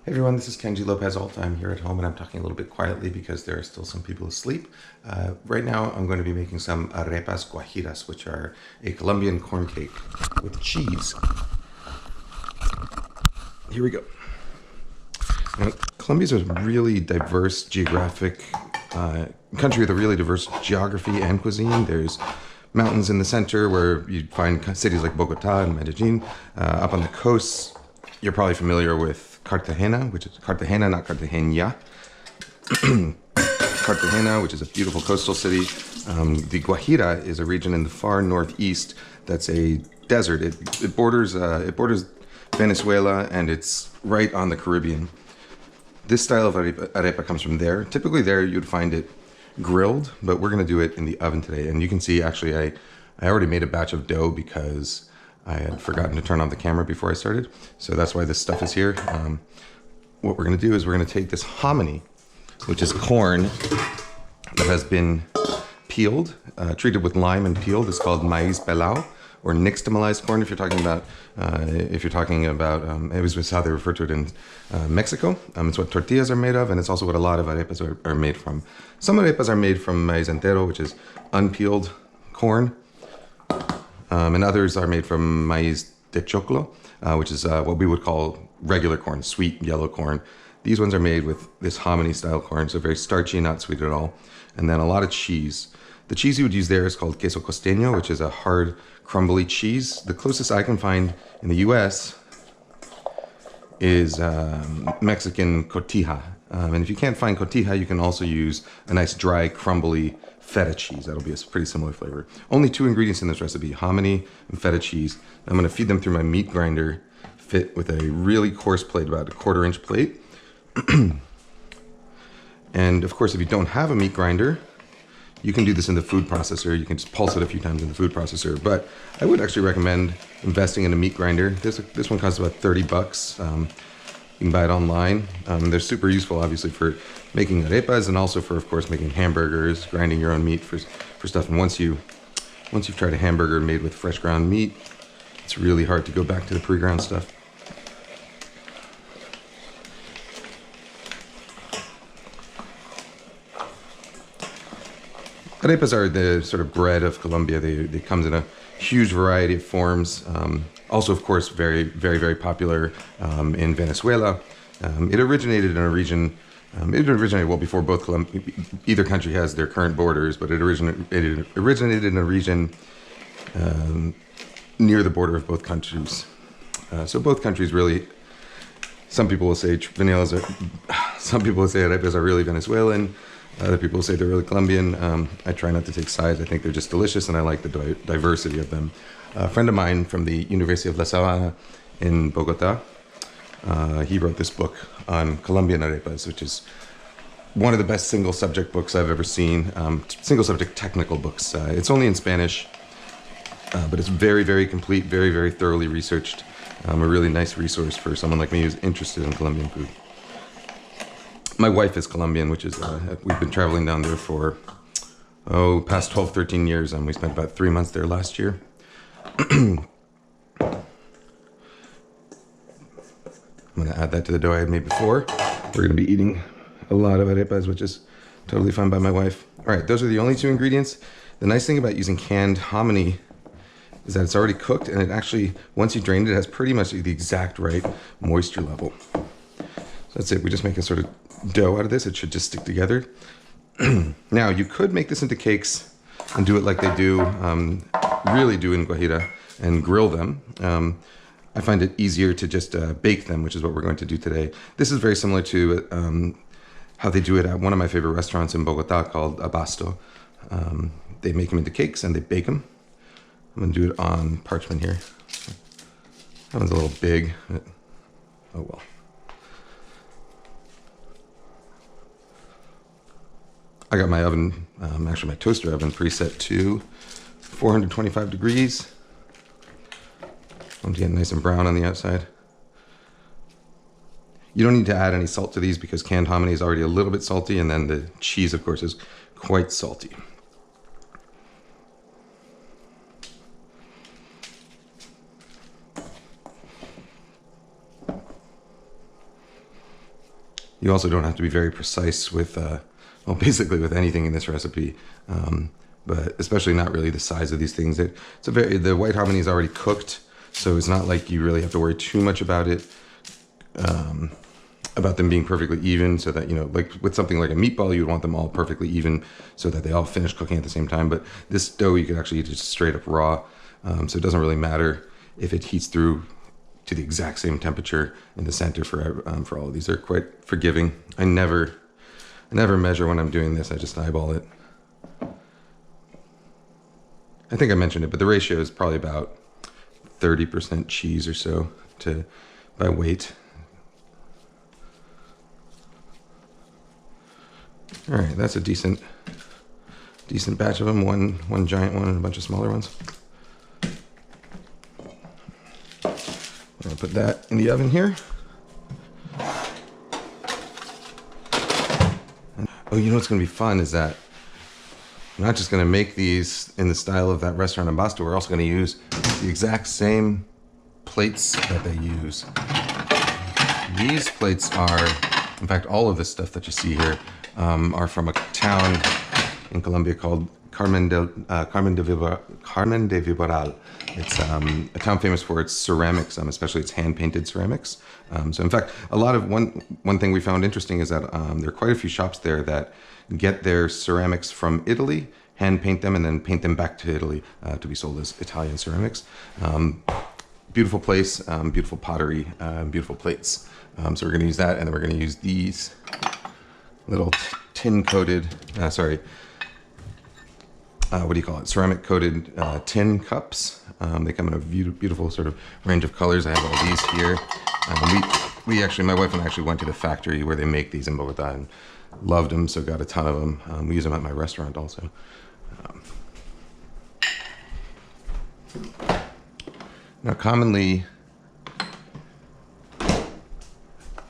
Hey everyone, this is Kenji López-Alt. I'm here at home and I'm talking a little bit quietly because there are still some people asleep. Right now I'm going to be making some Arepas Guajiras, which are a Colombian corn cake with cheese. Here we go. Now, Colombia is a really diverse geographic country with a really diverse geography and cuisine. There's mountains in the center where you'd find cities like Bogotá and Medellin. Up on the coast, you're probably familiar with Cartagena, which is Cartagena, not Cartagena. Cartagena, which is a beautiful coastal city. The Guajira is a region in the far northeast that's a desert. It borders Venezuela, and it's right on the Caribbean. This style of arepa comes from there. Typically there you'd find it grilled, but we're going to do it in the oven today. And you can see actually I already made a batch of dough because I had forgotten to turn on the camera before I started. So that's why this stuff is here. What we're going to do is we're going to take this hominy, which is corn that has been peeled, treated with lime and peeled. It's called maíz pelao, or nixtamalized corn if you're talking about, it was how they refer to it in Mexico. It's what tortillas are made of, and it's also what a lot of arepas are made from. Some arepas are made from maíz entero, which is unpeeled corn. And others are made from maíz de choclo, which is what we would call regular corn, sweet yellow corn. These ones are made with this hominy style corn, so very starchy, not sweet at all. And then a lot of cheese. The cheese you would use there is called queso costeño, which is a hard, crumbly cheese. The closest I can find in the US is Mexican Cotija. And if you can't find Cotija, you can also use a nice dry, crumbly feta cheese. That'll be a pretty similar flavor. Only 2 ingredients in this recipe, hominy and feta cheese. I'm going to feed them through my meat grinder, fit with a really coarse plate, about a 1/4 inch plate. And of course, if you don't have a meat grinder, you can do this in the food processor. You can just pulse it a few times in the food processor. But I would actually recommend investing in a meat grinder. This one costs about 30 bucks. You can buy it online. They're super useful, obviously, for making arepas and also for, of course, making hamburgers, grinding your own meat for stuff. And once you've tried a hamburger made with fresh ground meat, it's really hard to go back to the pre-ground stuff. Arepas are the sort of bread of Colombia. They come in a huge variety of forms. Also, of course, very, very, very popular in Venezuela. It originated in a region, well before either country has their current borders, but it originated in a region near the border of both countries. So both countries really, some people will say arepas are really Venezuelan. Other people say they're really Colombian. I try not to take sides. I think they're just delicious, and I like the diversity of them. A friend of mine from the University of La Sabana in Bogotá, he wrote this book on Colombian arepas, which is one of the best single subject books I've ever seen. Single subject technical books. It's only in Spanish, but it's very, very complete, very, very thoroughly researched. A really nice resource for someone like me who's interested in Colombian food. My wife is Colombian, which is, we've been traveling down there for, past 12, 13 years, and we spent about 3 months there last year. I'm going to add that to the dough I had made before. We're going to be eating a lot of arepas, which is totally fine by my wife. All right, those are the only 2 ingredients. The nice thing about using canned hominy is that it's already cooked, and it actually, once you drain it, it has pretty much the exact right moisture level. So that's it. We just make a sort of dough out of this. It should just stick together. Now, you could make this into cakes and do it like they do, really do in Guajira, and grill them. I find it easier to just bake them, which is what we're going to do today. This is very similar to how they do it at one of my favorite restaurants in Bogotá called Abasto. They make them into cakes and they bake them. I'm going to do it on parchment here. That one's a little big, but oh well. I got my oven, actually my toaster oven preset to 425 degrees. I'm getting nice and brown on the outside. You don't need to add any salt to these because canned hominy is already a little bit salty, and then the cheese, of course, is quite salty. You also don't have to be very precise with, well, basically with anything in this recipe, but especially not really the size of these things. The white hominy is already cooked, so it's not like you really have to worry too much about it, about them being perfectly even, so that, you know, like with something like a meatball, you would want them all perfectly even so that they all finish cooking at the same time. But this dough, you could actually eat just straight up raw, so it doesn't really matter if it heats through to the exact same temperature in the center for all of these. They're quite forgiving. I never measure when I'm doing this. I just eyeball it. I think I mentioned it, but the ratio is probably about 30% cheese or so by weight. All right, that's a decent batch of them. One giant one and a bunch of smaller ones. I'll put that in the oven here. Oh, you know what's going to be fun is that I'm not just going to make these in the style of that restaurant Abasto. We're also going to use the exact same plates that they use. These plates are, in fact, all of this stuff that you see here are from a town in Colombia called Carmen de Viboral. It's a town famous for its ceramics, especially its hand-painted ceramics. So in fact, one thing we found interesting is that there are quite a few shops there that get their ceramics from Italy, hand paint them, and then paint them back to Italy to be sold as Italian ceramics. Beautiful place, beautiful pottery, beautiful plates. So we're going to use that, and then we're going to use these little tin-coated, what do you call it? Ceramic-coated tin cups. They come in a beautiful sort of range of colors. I have all these here. My wife and I actually went to the factory where they make these in Bogotá and loved them, so got a ton of them. We use them at my restaurant also. Now, commonly,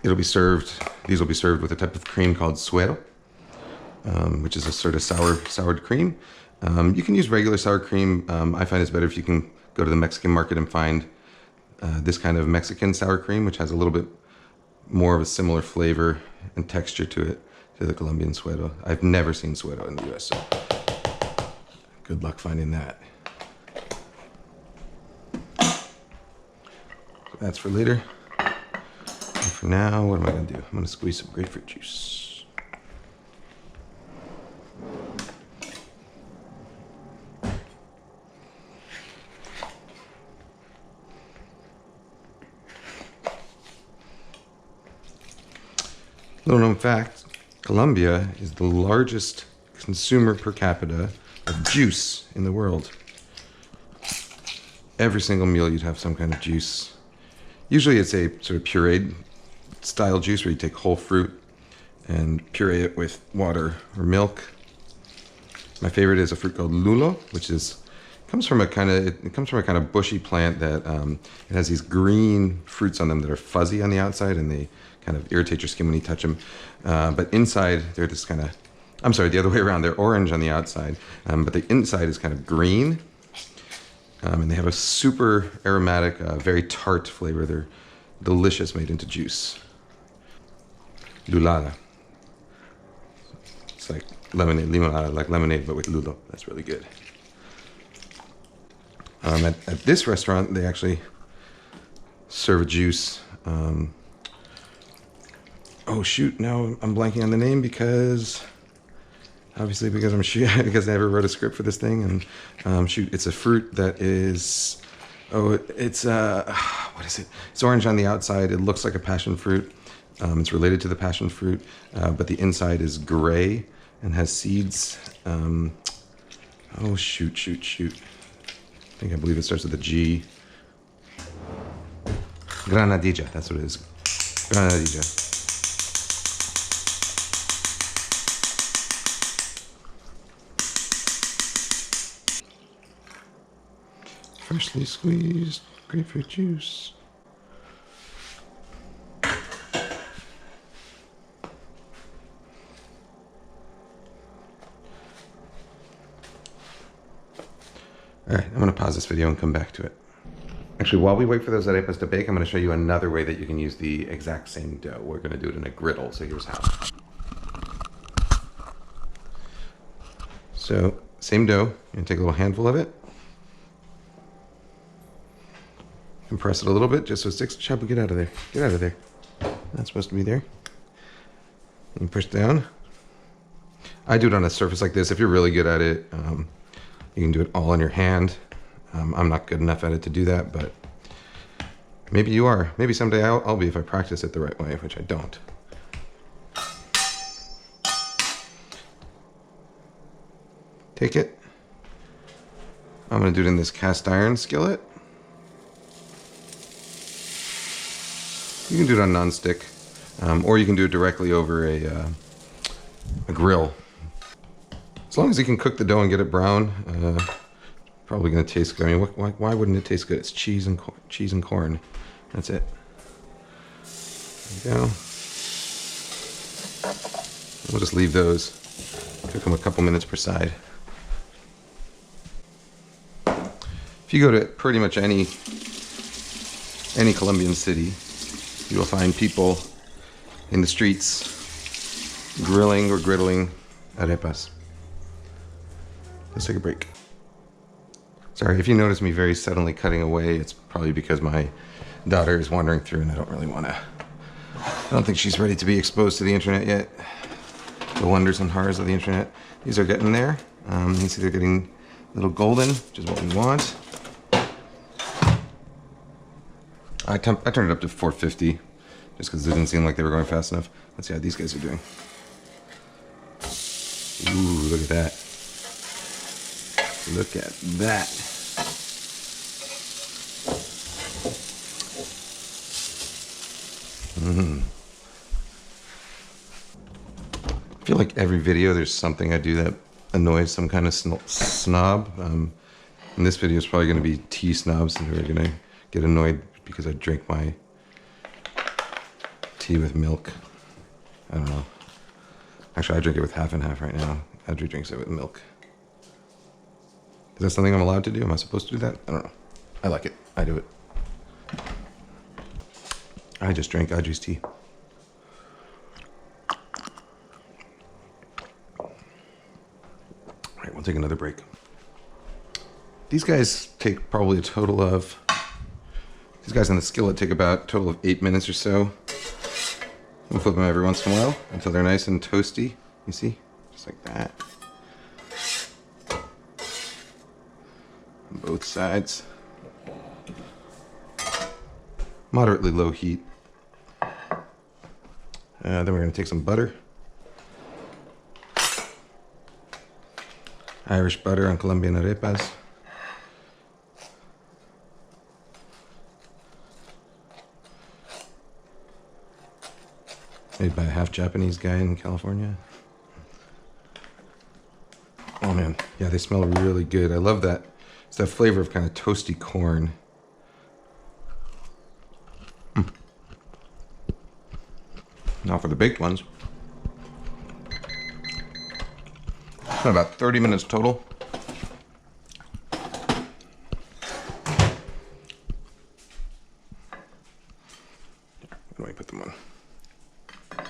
these will be served with a type of cream called suero, which is a sort of soured cream. You can use regular sour cream. I find it's better if you can go to the Mexican market and find this kind of Mexican sour cream, which has a little bit more of a similar flavor and texture to it, to the Colombian suero. I've never seen suero in the US, so good luck finding that. So that's for later. And for now, what am I gonna do? I'm gonna squeeze some grapefruit juice. Little known fact, Colombia is the largest consumer per capita of juice in the world. Every single meal you'd have some kind of juice. Usually it's a sort of pureed style juice where you take whole fruit and puree it with water or milk. My favorite is a fruit called lulo, which comes from a kind of bushy plant that it has these green fruits on them that are fuzzy on the outside, and they kind of irritate your skin when you touch them. But inside, they're this kind of, I'm sorry, the other way around. They're orange on the outside, but the inside is kind of green. And they have a super aromatic, very tart flavor. They're delicious made into juice. Lulada. It's like lemonade, limonada, like lemonade, but with lulo. That's really good. At this restaurant, they actually serve a juice. Oh shoot! Now I'm blanking on the name because I never wrote a script for this thing. And shoot, it's a fruit that is. Oh, it's what is it? It's orange on the outside. It looks like a passion fruit. It's related to the passion fruit, but the inside is gray and has seeds. Oh shoot! I believe it starts with a G. Granadilla, that's what it is. Granadilla. Freshly squeezed grapefruit juice. All right, I'm gonna pause this video and come back to it. Actually, Actually, while we wait for those arepas to bake, I'm going to show you another way that you can use the exact same dough. We're going to do it in a griddle, so here's how. So, same dough. You're going to take a little handful of it. Compress it a little bit just so it sticks. Chabu, get out of there. Get out of there. Not supposed to be there. And you push down. I do it on a surface like this. If you're really good at it, you can do it all on your hand. I'm not good enough at it to do that, but maybe you are. Maybe someday I'll be if I practice it the right way, which I don't. Take it. I'm going to do it in this cast iron skillet. You can do it on non-stick, or you can do it directly over a grill. As long as you can cook the dough and get it brown, probably going to taste good. I mean, why wouldn't it taste good? It's cheese and corn. That's it. There you go. We'll just leave those. Cook them a couple minutes per side. If you go to pretty much any Colombian city, you will find people in the streets grilling or griddling arepas. Let's take a break. Sorry, if you notice me very suddenly cutting away, it's probably because my daughter is wandering through and I don't think she's ready to be exposed to the internet yet. The wonders and horrors of the internet. These are getting there. You can see they're getting a little golden, which is what we want. I turned it up to 450 just because it didn't seem like they were going fast enough. Let's see how these guys are doing. Ooh, look at that. Look at that. I feel like every video there's something I do that annoys some kind of snob. And this video is probably going to be tea snobs who are going to get annoyed because I drink my tea with milk. I don't know. Actually, I drink it with half and half right now. Audrey drinks it with milk. Is that something I'm allowed to do? Am I supposed to do that? I don't know. I like it. I do it. I just drank Audrey's tea. All right, we'll take another break. These guys take probably a total of, these guys on the skillet take about a total of 8 minutes or so. We'll flip them every once in a while until they're nice and toasty. You see? Just like that. On both sides. Moderately low heat. Then we're going to take some butter. Irish butter on Colombian arepas. Made by a half Japanese guy in California. Oh man, yeah, they smell really good. I love that. It's that flavor of kind of toasty corn. Now for the baked ones. About 30 minutes total. Where do I put them on? Put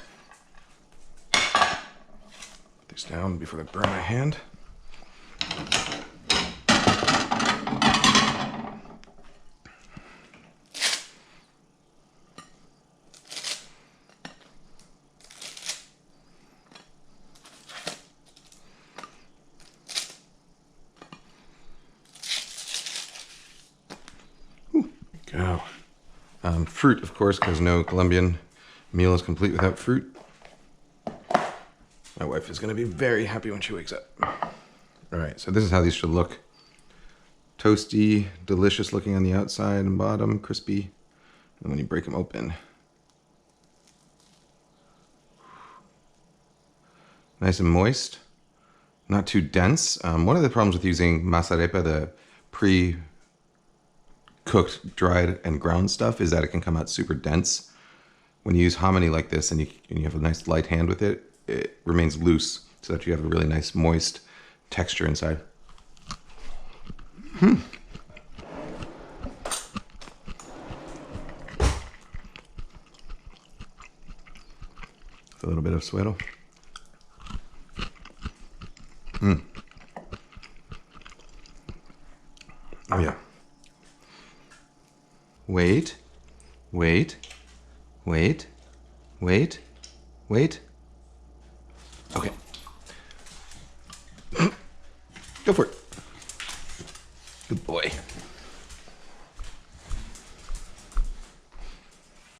these down before they burn my hand. Go. Fruit, of course, because no Colombian meal is complete without fruit. My wife is going to be very happy when she wakes up. All right, so this is how these should look. Toasty, delicious looking on the outside and bottom, crispy. And when you break them open, nice and moist, not too dense. One of the problems with using masa arepa, the pre-cooked, dried, and ground stuff, is that it can come out super dense. When you use hominy like this and you have a nice light hand with it, it remains loose so that you have a really nice moist texture inside. with a little bit of suero. Oh yeah. Wait, wait, wait, wait, wait. Okay. Go for it. Good boy.